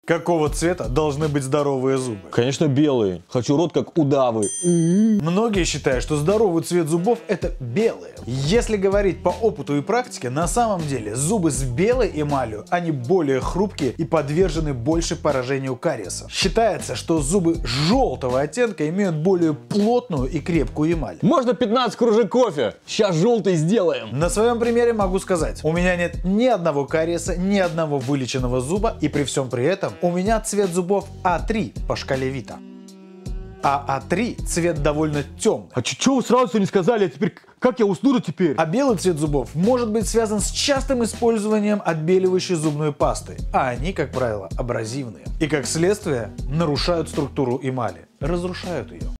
Какого цвета должны быть здоровые зубы? Конечно, белые. Хочу рот, как удавы. Многие считают, что здоровый цвет зубов – это белые. Если говорить по опыту и практике, на самом деле зубы с белой эмалью, они более хрупкие и подвержены больше поражению кариеса. Считается, что зубы желтого оттенка имеют более плотную и крепкую эмаль. Можно 15 кружек кофе? Сейчас желтый сделаем. На своем примере могу сказать, у меня нет ни одного кариеса, ни одного вылеченного зуба, и при всем при этом у меня цвет зубов А3 по шкале Вита. А А3 цвет довольно темный. А чё вы сразу не сказали? А теперь как я усну теперь? А белый цвет зубов может быть связан с частым использованием отбеливающей зубной пасты, а они, как правило, абразивные. И как следствие нарушают структуру эмали, разрушают ее.